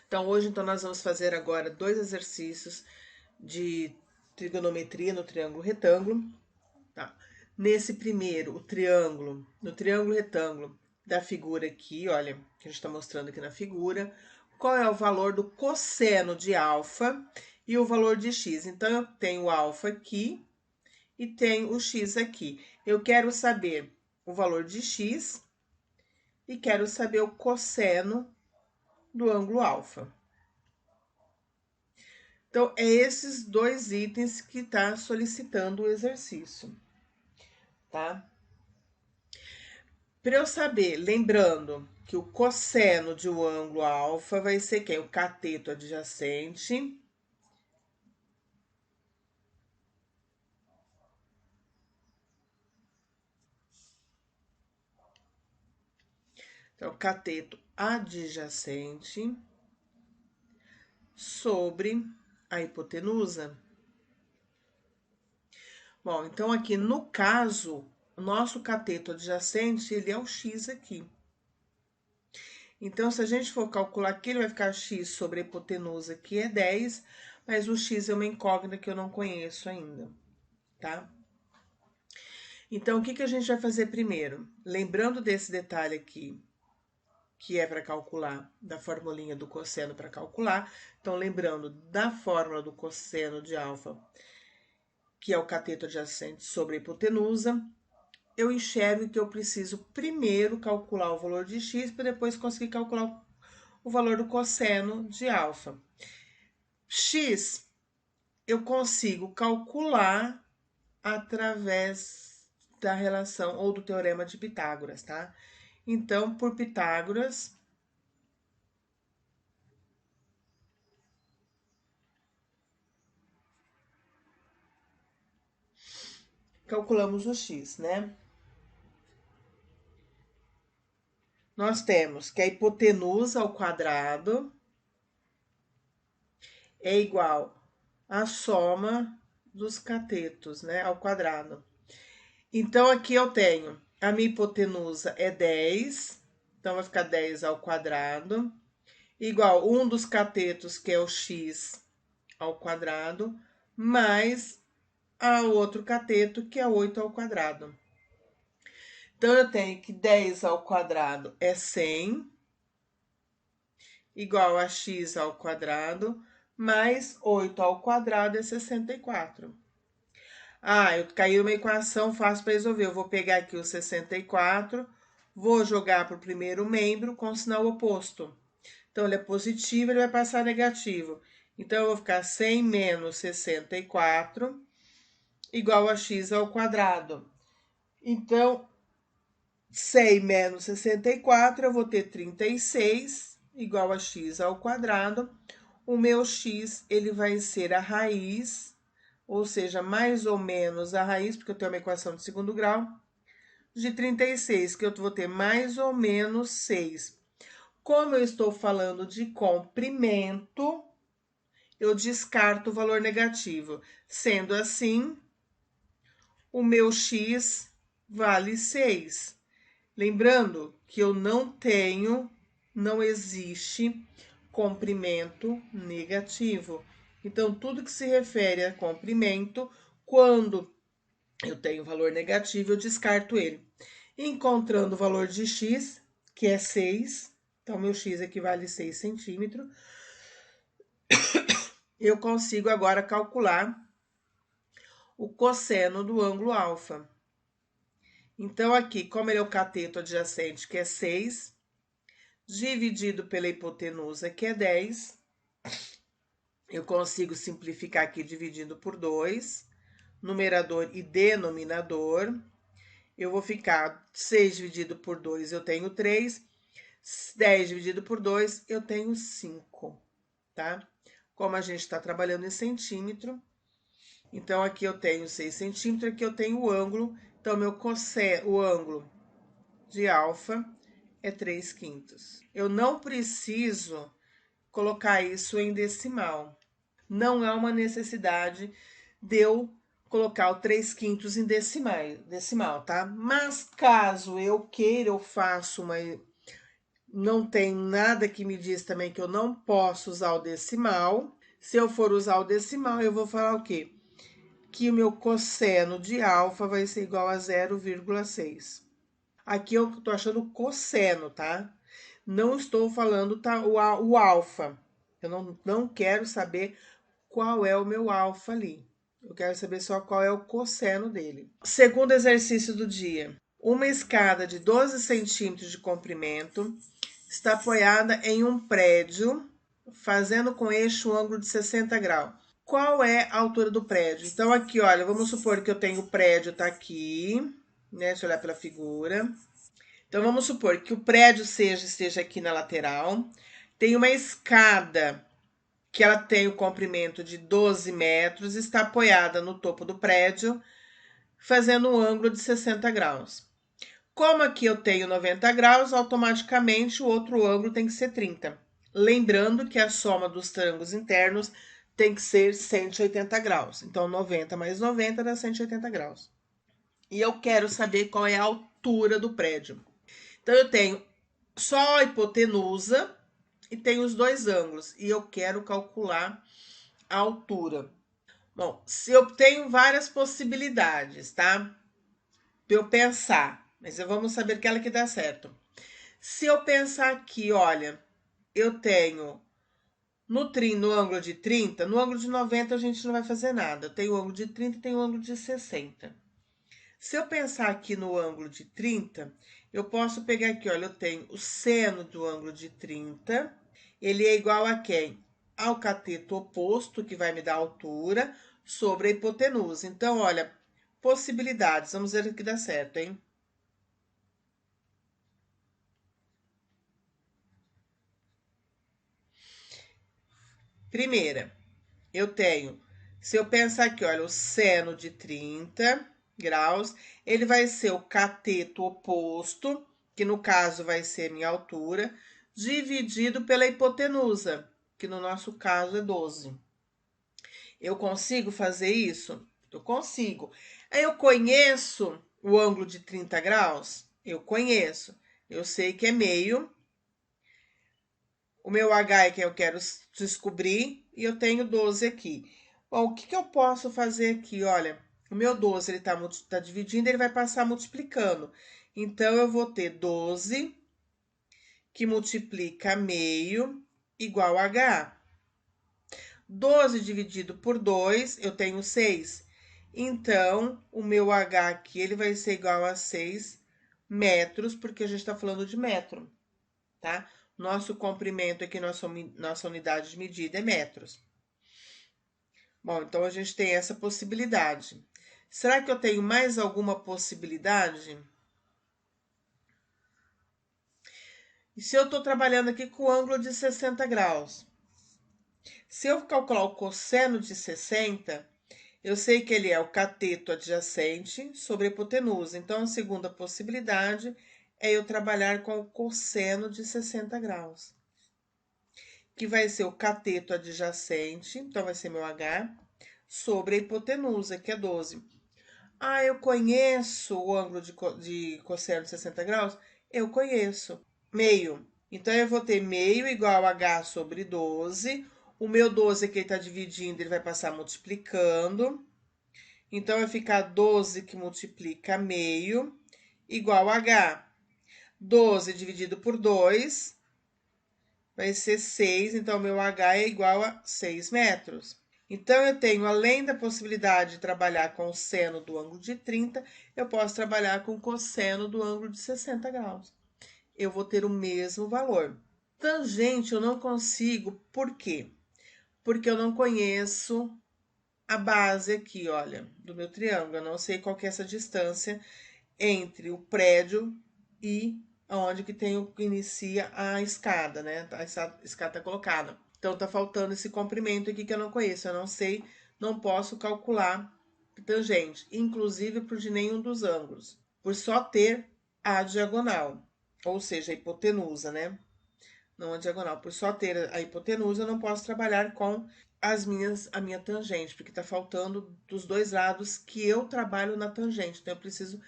Então, hoje nós vamos fazer agora dois exercícios de trigonometria no triângulo retângulo. Tá? Nesse primeiro, no triângulo retângulo da figura aqui, olha, que a gente está mostrando aqui na figura, qual é o valor do cosseno de alfa e o valor de x. Então, eu tenho o alfa aqui e tenho o x aqui. Eu quero saber o valor de x e quero saber o cosseno do ângulo alfa. Então, é esses dois itens que está solicitando o exercício, tá? Para eu saber, lembrando que o cosseno de um ângulo alfa vai ser quem? O cateto adjacente. Então, cateto adjacente sobre a hipotenusa. Bom, então aqui no caso, o nosso cateto adjacente, ele é o x aqui. Então, se a gente for calcular aqui, ele vai ficar x sobre a hipotenusa, que é 10, mas o x é uma incógnita que eu não conheço ainda, tá? Então, o que a gente vai fazer primeiro? Lembrando desse detalhe aqui, que é para calcular, da formulinha do cosseno para calcular. Então, lembrando da fórmula do cosseno de alfa, que é o cateto adjacente sobre a hipotenusa, eu enxergo que eu preciso primeiro calcular o valor de x para depois conseguir calcular o valor do cosseno de alfa. X eu consigo calcular através da relação ou do teorema de Pitágoras, tá? Então, por Pitágoras, calculamos o x, né? Nós temos que a hipotenusa ao quadrado é igual à soma dos catetos, né, ao quadrado. Então, aqui eu tenho, a minha hipotenusa é 10, então vai ficar 10 ao quadrado, igual um dos catetos, que é o x ao quadrado, mais o outro cateto, que é 8 ao quadrado. Então, eu tenho que 10 ao quadrado é 100, igual a x ao quadrado, mais 8 ao quadrado é 64. Eu caí uma equação fácil para resolver. Eu vou pegar aqui o 64, vou jogar para o primeiro membro com sinal oposto. Então, ele é positivo, ele vai passar negativo. Então, eu vou ficar 100 menos 64, igual a x ao quadrado. Então, 100 menos 64, eu vou ter 36, igual a x ao quadrado. O meu x, ele vai ser a raiz, ou seja, mais ou menos a raiz, porque eu tenho uma equação de segundo grau, de 36, que eu vou ter mais ou menos 6. Como eu estou falando de comprimento, eu descarto o valor negativo. Sendo assim, o meu x vale 6. Lembrando que eu não existe comprimento negativo. Então, tudo que se refere a comprimento, quando eu tenho valor negativo, eu descarto ele. Encontrando o valor de x, que é 6, então meu x equivale a 6 centímetros, eu consigo agora calcular o cosseno do ângulo alfa. Então, aqui, como ele é o cateto adjacente, que é 6, dividido pela hipotenusa, que é 10, eu consigo simplificar aqui dividindo por 2, numerador e denominador. Eu vou ficar 6 dividido por 2, eu tenho 3. 10 dividido por 2, eu tenho 5, tá? Como a gente está trabalhando em centímetro, então aqui eu tenho 6 centímetros, aqui eu tenho o ângulo. Então, o ângulo de alfa é 3/5. Eu não preciso colocar isso em decimal. Não há uma necessidade de eu colocar o 3/5 em decimal, tá? Mas caso eu queira, eu faço Não tem nada que me diz também que eu não posso usar o decimal. Se eu for usar o decimal, eu vou falar o quê? Que o meu cosseno de alfa vai ser igual a 0,6. Aqui eu tô achando cosseno, tá? Não estou falando o alfa. Eu não quero saber qual é o meu alfa ali. Eu quero saber só qual é o cosseno dele. Segundo exercício do dia. Uma escada de 12 centímetros de comprimento está apoiada em um prédio, fazendo com eixo um ângulo de 60 graus. Qual é a altura do prédio? Então, aqui, olha, vamos supor que eu tenho o prédio, tá aqui, né? Deixa eu olhar pela figura. Então, vamos supor que o prédio esteja aqui na lateral. Tem uma escada que ela tem o comprimento de 12 metros, está apoiada no topo do prédio, fazendo um ângulo de 60 graus. Como aqui eu tenho 90 graus, automaticamente o outro ângulo tem que ser 30. Lembrando que a soma dos triângulos internos tem que ser 180 graus. Então, 90 mais 90 dá 180 graus. E eu quero saber qual é a altura do prédio. Então, eu tenho só a hipotenusa e tenho os dois ângulos. E eu quero calcular a altura. Bom, se eu tenho várias possibilidades, tá? Pra eu pensar, mas vamos saber que ela que dá certo. Se eu pensar aqui, olha, eu tenho no ângulo de 30, no ângulo de 90 a gente não vai fazer nada. Tem o ângulo de 30 e tem o ângulo de 60. Se eu pensar aqui no ângulo de 30, eu posso pegar aqui, olha, eu tenho o seno do ângulo de 30, ele é igual a quem? Ao cateto oposto, que vai me dar a altura, sobre a hipotenusa. Então, olha, possibilidades, vamos ver o que dá certo, hein? Primeira, eu tenho, se eu pensar aqui, olha, o seno de 30 graus, ele vai ser o cateto oposto, que no caso vai ser minha altura, dividido pela hipotenusa, que no nosso caso é 12. Eu consigo fazer isso? Eu consigo. Aí eu conheço o ângulo de 30 graus? Eu conheço. Eu sei que é meio. O meu H é que eu quero descobrir e eu tenho 12 aqui. Bom, o que eu posso fazer aqui? Olha, o meu 12 ele tá dividindo, ele vai passar multiplicando. Então, eu vou ter 12 que multiplica meio igual a H. 12 dividido por 2, eu tenho 6. Então, o meu H aqui ele vai ser igual a 6 metros, porque a gente está falando de metro, tá? Nosso comprimento aqui, nossa unidade de medida é metros. Bom, então a gente tem essa possibilidade. Será que eu tenho mais alguma possibilidade? E se eu estou trabalhando aqui com ângulo de 60 graus? Se eu calcular o cosseno de 60, eu sei que ele é o cateto adjacente sobre a hipotenusa. Então, a segunda possibilidade é eu trabalhar com o cosseno de 60 graus, que vai ser o cateto adjacente, então vai ser meu H, sobre a hipotenusa, que é 12. Ah, eu conheço o ângulo de cosseno de 60 graus? Eu conheço. Meio. Então, eu vou ter meio igual a H sobre 12. O meu 12 que ele está dividindo, ele vai passar multiplicando. Então, vai ficar 12 que multiplica meio igual a H. 12 dividido por 2 vai ser 6. Então, meu H é igual a 6 metros. Então, eu tenho, além da possibilidade de trabalhar com o seno do ângulo de 30, eu posso trabalhar com o cosseno do ângulo de 60 graus. Eu vou ter o mesmo valor. Tangente eu não consigo, por quê? Porque eu não conheço a base aqui, olha, do meu triângulo. Eu não sei qual que é essa distância entre o prédio e onde que tem o que inicia a escada, né? A escada tá colocada. Então, tá faltando esse comprimento aqui que eu não conheço. Eu não sei, não posso calcular tangente, inclusive por de nenhum dos ângulos, por só ter a diagonal, ou seja, a hipotenusa, né? Não a diagonal. Por só ter a hipotenusa, eu não posso trabalhar com a minha tangente, porque tá faltando dos dois lados que eu trabalho na tangente. Então, eu preciso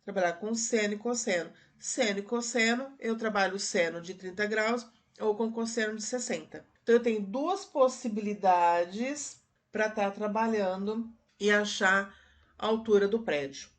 trabalhar com seno e cosseno. seno e cosseno, eu trabalho seno de 30 graus ou com cosseno de 60. Então, eu tenho duas possibilidades para estar trabalhando e achar a altura do prédio.